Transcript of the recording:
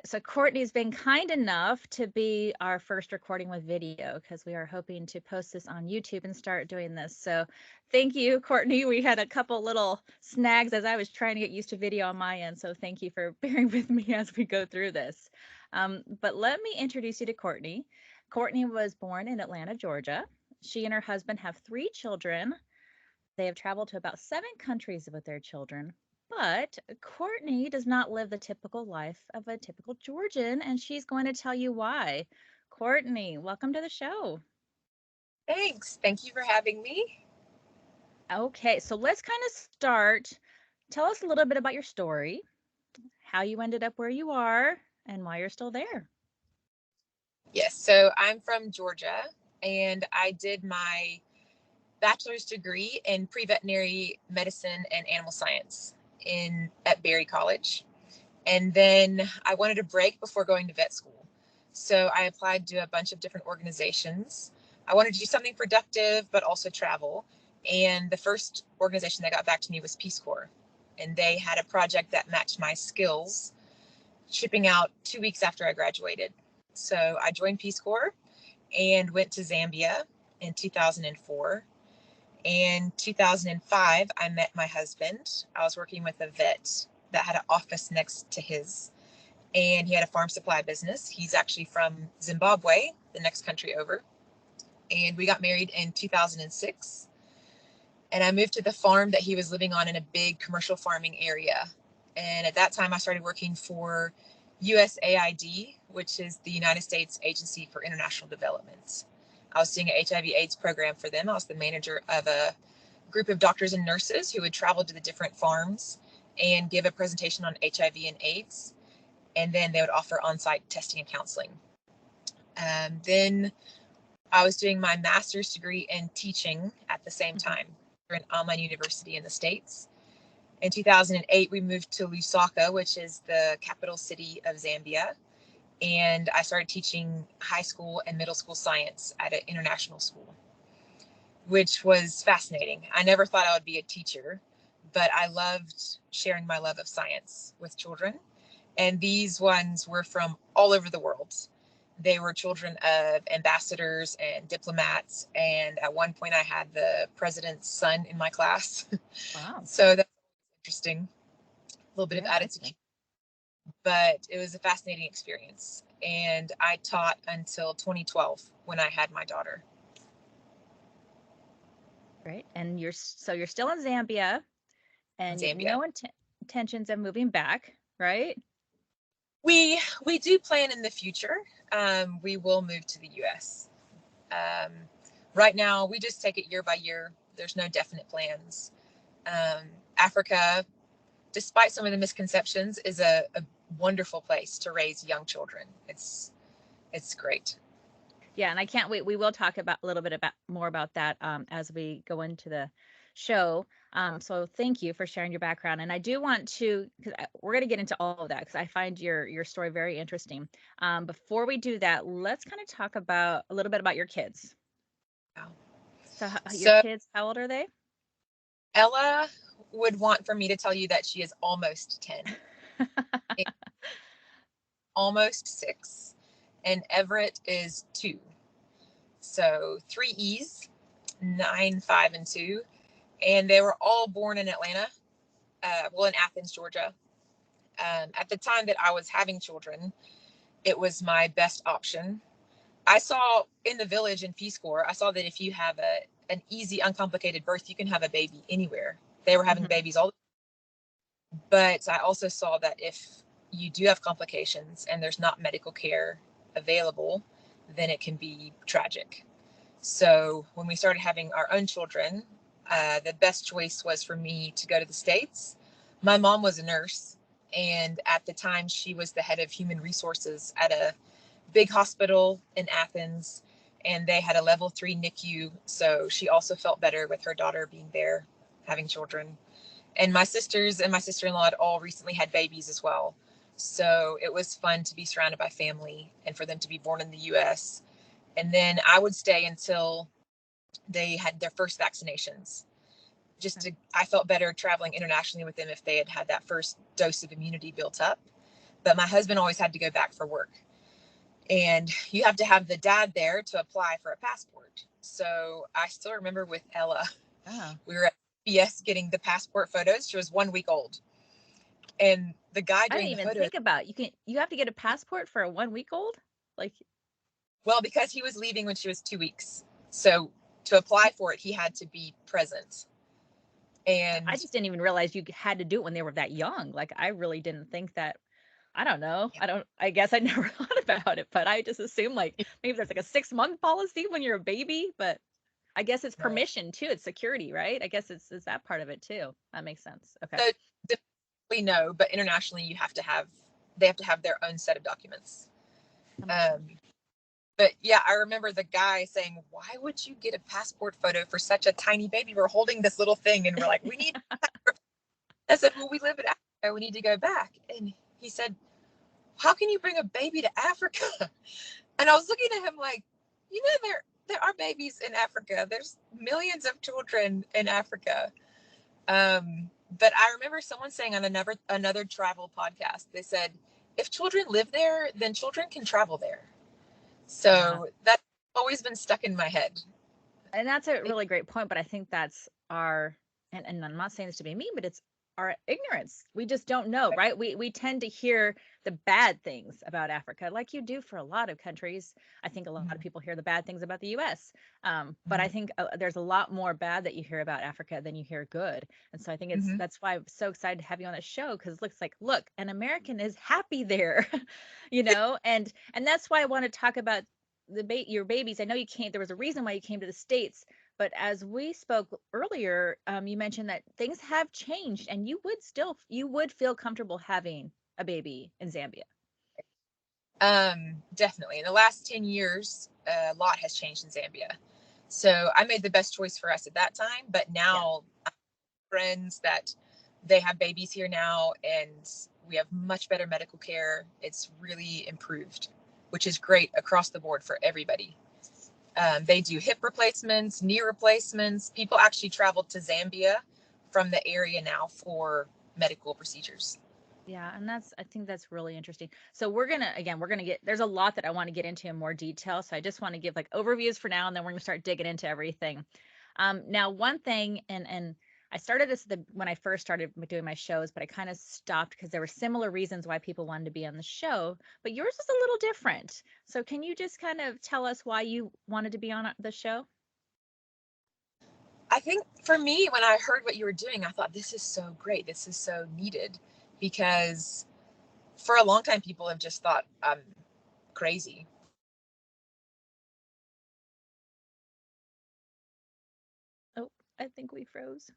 So Courtney's been kind enough to be our first recording with video because we are hoping to post this on YouTube and start doing this. So thank you, Courtney. We had a couple little snags as I was trying to get used to video on my end. So thank you for bearing with me as we go through this. But let me introduce you to Courtney. Courtney was born in Atlanta, Georgia. She and her husband have 3 children. They have traveled to about 7 countries with their children. But Courtney does not live the typical life of a typical Georgian, and she's going to tell you why. Courtney, welcome to the show. Thanks. Thank you for having me. Okay, so let's kind of start. Tell us a little bit about your story, how you ended up where you are, and why you're still there. Yes, so I'm from Georgia and I did my bachelor's degree in pre-veterinary medicine and animal science in at Berry College. And then I wanted a break before going to vet school. So I applied to a bunch of different organizations. I wanted to do something productive, but also travel. And the first organization that got back to me was Peace Corps. And they had a project that matched my skills, shipping out 2 weeks after I graduated. So I joined Peace Corps and went to Zambia in 2004. In 2005, I met my husband. I was working with a vet that had an office next to his, and he had a farm supply business. He's actually from Zimbabwe, the next country over. And we got married in 2006. And I moved to the farm that he was living on in a big commercial farming area. And at that time, I started working for USAID, which is the United States Agency for International Development. I was doing an HIV/AIDS program for them. I was the manager of a group of doctors and nurses who would travel to the different farms and give a presentation on HIV and AIDS. And then they would offer on-site testing and counseling. Then I was doing my master's degree in teaching at the same time for an online university in the States. In 2008, we moved to Lusaka, which is the capital city of Zambia. And I started teaching high school and middle school science at an international school, which was fascinating. I never thought I would be a teacher, but I loved sharing my love of science with children. And these ones were from all over the world. They were children of ambassadors and diplomats. And at one point, I had the president's son in my class. Wow. So that's interesting. A little bit of Very attitude, interesting. but it was a fascinating experience. And I taught until 2012 when I had my daughter. Great. And you're still in Zambia, In and you have Zambia. no intentions of moving back, right? We do plan in the future. We will move to the U.S. Um, right now, we just take it year by year. There's no definite plans. Africa, despite some of the misconceptions, is a wonderful place to raise young children. It's great. Yeah, and I can't wait. We will talk about a little bit about more about that as we go into the show. So thank you for sharing your background. And I do want to, because we're going to get into all of that because I find your story very interesting. Before we do that, let's kind of talk about a little bit about your kids. So your So kids, how old are they? Ella would want for me to tell you that she is almost 10, almost 6, and Everett is 2. So 3 E's, 9, 5, and 2. And they were all born in Atlanta, in Athens, Georgia. At the time that I was having children, it was my best option. I saw in the village in Peace Corps, I saw that if you have an easy, uncomplicated birth, you can have a baby anywhere. They were having Mhm. babies all the time. But I also saw that if you do have complications and there's not medical care available, then it can be tragic. So when we started having our own children, the best choice was for me to go to the States. My mom was a nurse, and at the time, she was the head of human resources at a big hospital in Athens, and they had a level 3 NICU. So she also felt better with her daughter being there, having children. And my sisters and my sister-in-law had all recently had babies as well. So it was fun to be surrounded by family and for them to be born in the US. And then I would stay until they had their first vaccinations. I felt better traveling internationally with them if they had had that first dose of immunity built up. but my husband always had to go back for work. And you have to have the dad there to apply for a passport. So I still remember with Ella, we were at CVS getting the passport photos. She was 1 week old. And the guy I doing didn't the even photos, think about you have to get a passport for a 1 week old? Like, well, because he was leaving when she was 2 weeks. So to apply for it, he had to be present. And I just didn't even realize you had to do it when they were that young. Like, I really didn't think that. I don't know. I guess I never thought about it, but I just assumed like maybe there's like a 6-month policy when you're a baby, but I guess it's permission too. It's security, right? I guess it's that part of it too. That makes sense. Okay. so we know, but internationally they have to have their own set of documents. But yeah, I remember the guy saying, "Why would you get a passport photo for such a tiny baby? We're holding this little thing and we're like, we need." I said, "Well, we live in Africa. We need to go back." And he said, "How can you bring a baby to Africa?" And I was looking at him like, there are babies in Africa. There's millions of children in Africa. But I remember someone saying on another travel podcast, they said, if children live there, then children can travel there. So that's always been stuck in my head. And that's a really great point, but I think that's our, and I'm not saying this to be mean, but it's our ignorance. We just don't know, right? We tend to hear the bad things about Africa, like you do for a lot of countries. I think a lot of people hear the bad things about the U.S., but I think there's a lot more bad that you hear about Africa than you hear good. And so I think that's why I'm so excited to have you on the show, because it looks like, look, an American is happy there, and that's why I want to talk about your babies. I know you came, there was a reason why you came to the States, but as we spoke earlier, you mentioned that things have changed and you would feel comfortable having a baby in Zambia. Definitely. In the last 10 years, a lot has changed in Zambia. So I made the best choice for us at that time, but now I have friends that they have babies here now, and we have much better medical care. It's really improved, which is great across the board for everybody. They do hip replacements, knee replacements. People actually travel to Zambia from the area now for medical procedures. Yeah, and I think that's really interesting. So we're gonna get, there's a lot that I want to get into in more detail. So I just want to give like overviews for now, and then we're gonna start digging into everything. Now one thing, and I started this when I first started doing my shows, but I kind of stopped because there were similar reasons why people wanted to be on the show, but yours is a little different. So can you just kind of tell us why you wanted to be on the show? I think for me, when I heard what you were doing, I thought, this is so great. This is so needed, because for a long time, people have just thought I'm crazy. Oh, I think we froze.